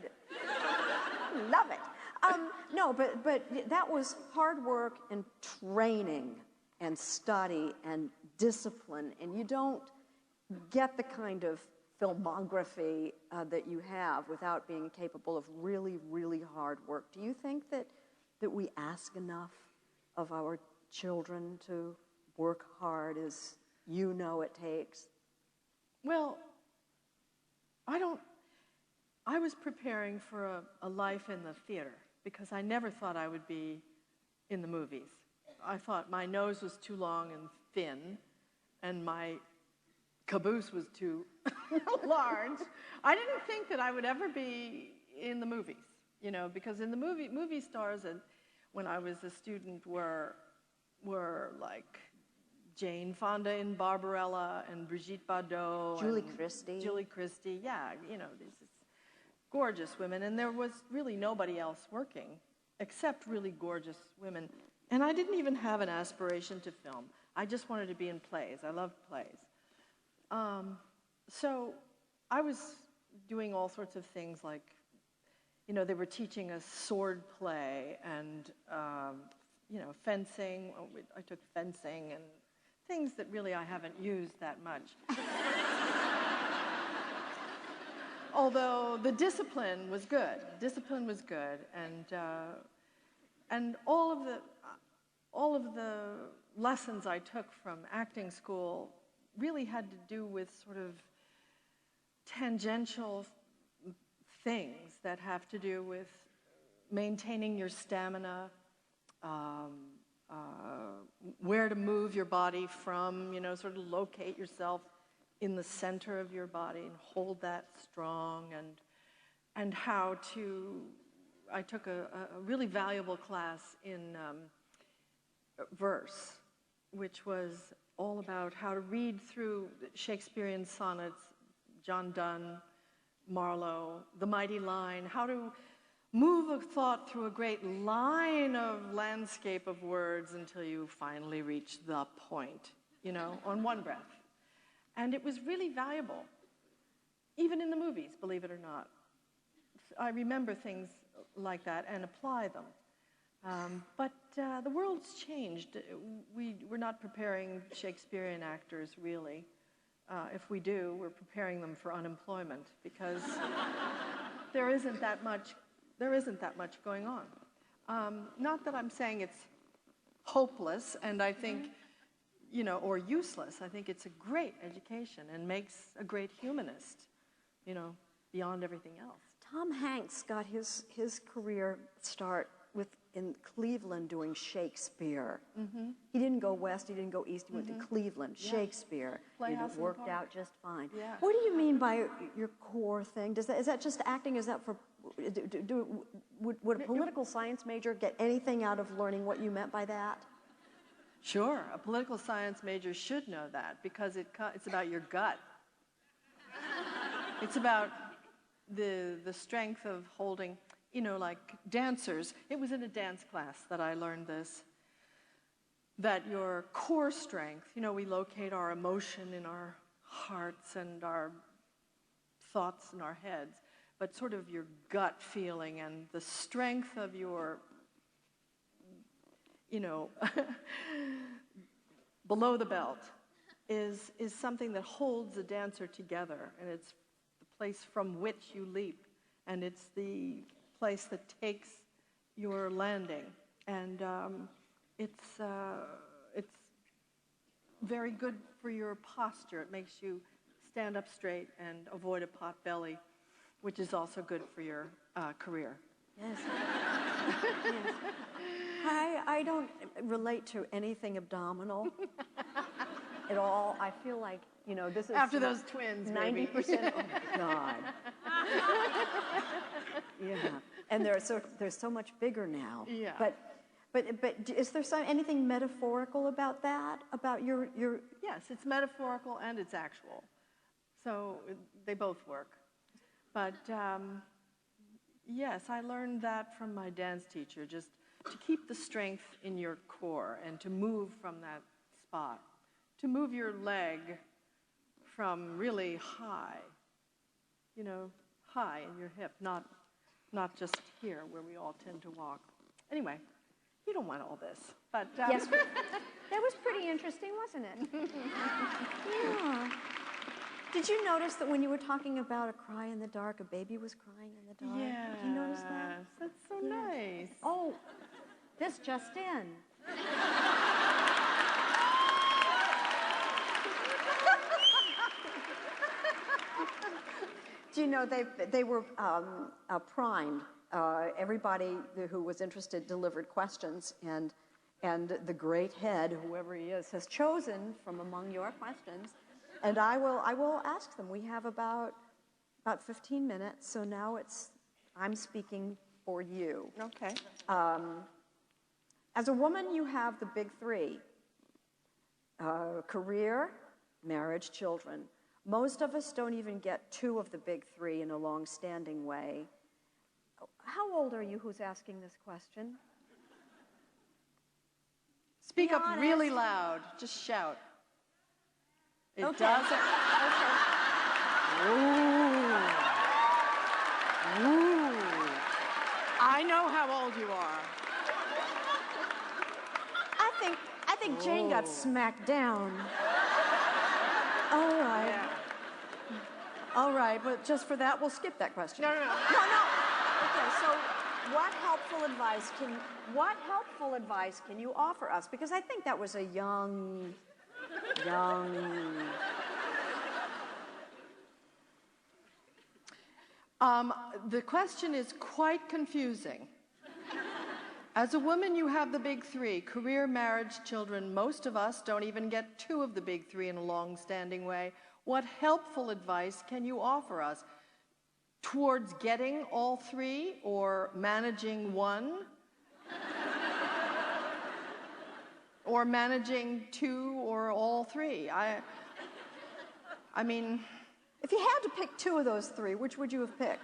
good. Love it. No, but that was hard work and training and study and discipline, and you don't get the kind of filmography that you have without being capable of really, really hard work. Do you think that we ask enough of our children to work hard as you know it takes? Well, I was preparing for a life in the theater because I never thought I would be in the movies. I thought my nose was too long and thin, and my caboose was too large. I didn't think that I would ever be in the movies, you know, because in the movie stars, and when I was a student, were like Jane Fonda in Barbarella and Brigitte Bardot. Julie Christie. Julie Christie, yeah, you know, these gorgeous women, and there was really nobody else working except really gorgeous women. And I didn't even have an aspiration to film. I just wanted to be in plays. I loved plays. So I was doing all sorts of things like, you know, they were teaching us sword play and, you know, fencing. I took fencing and things that really I haven't used that much. Although the discipline was good. Discipline was good, and all of the lessons I took from acting school really had to do with sort of tangential things that have to do with maintaining your stamina, where to move your body from, you know, sort of locate yourself in the center of your body and hold that strong, and how to, I took a really valuable class in verse, which was all about how to read through Shakespearean sonnets, John Donne, Marlowe, The Mighty Line, how to move a thought through a great line of landscape of words until you finally reach the point, you know, on one breath. And it was really valuable, even in the movies, believe it or not. I remember things like that and apply them. But the world's changed. We're not preparing Shakespearean actors, really. If we do, we're preparing them for unemployment because there isn't that much going on. Not that I'm saying it's hopeless, and I think, you know, or useless. I think it's a great education and makes a great humanist, you know, beyond everything else. Tom Hanks got his career start in Cleveland doing Shakespeare. Mm-hmm. He didn't go west, he didn't go east, he went to Cleveland, yeah. Shakespeare. And it worked out just fine. Yeah. What do you mean by your core thing? Is that just acting? Is that for, would a political science major get anything out of learning what you meant by that? Sure, a political science major should know that because it's about your gut. It's about the strength of holding, you know, like dancers. It was in a dance class that I learned this, that your core strength, you know, we locate our emotion in our hearts and our thoughts in our heads, but sort of your gut feeling and the strength of your, you know, below the belt is something that holds a dancer together, and it's the place from which you leap, and it's the place that takes your landing, and it's very good for your posture. It makes you stand up straight and avoid a pot belly, which is also good for your career. Yes. Yes. I don't relate to anything abdominal at all. I feel like, you know, this is... After those twins, 90%. Oh, my God. Yeah. And they're so much bigger now. Yeah. But is there anything metaphorical about that? About your... Yes, it's metaphorical and it's actual. So they both work. But yes, I learned that from my dance teacher, just to keep the strength in your core and to move from that spot, to move your leg from really high, you know, high in your hip, not not just here where we all tend to walk. Anyway, you don't want all this, but Yes, that was pretty interesting, wasn't it? Yeah. Did you notice that when you were talking about a cry in the dark, a baby was crying in the dark? yes, Did you notice that? that's so nice. Oh, this just in. Do you know they were primed? Everybody who was interested delivered questions, and the great head, whoever he is, has chosen from among your questions, and I will ask them. We have about 15 minutes, so now I'm speaking for you. Okay. As a woman, you have the big three: career, marriage, children. Most of us don't even get two of the big three in a long-standing way. How old are you who's asking this question? Speak Be up honest. really loud. Just shout. It Okay. doesn't. Okay. Ooh. Ooh. I know how old you are. I think Jane got smacked down. All right. Yeah. All right, but just for that, we'll skip that question. No. No. Okay, so what helpful advice can you offer us? Because I think that was a young. The question is quite confusing. As a woman, you have the big three: career, marriage, children. Most of us don't even get two of the big three in a long-standing way. What helpful advice can you offer us towards getting all three, or managing one, or managing two, or all three? I mean, If you had to pick two of those three, which would you have picked?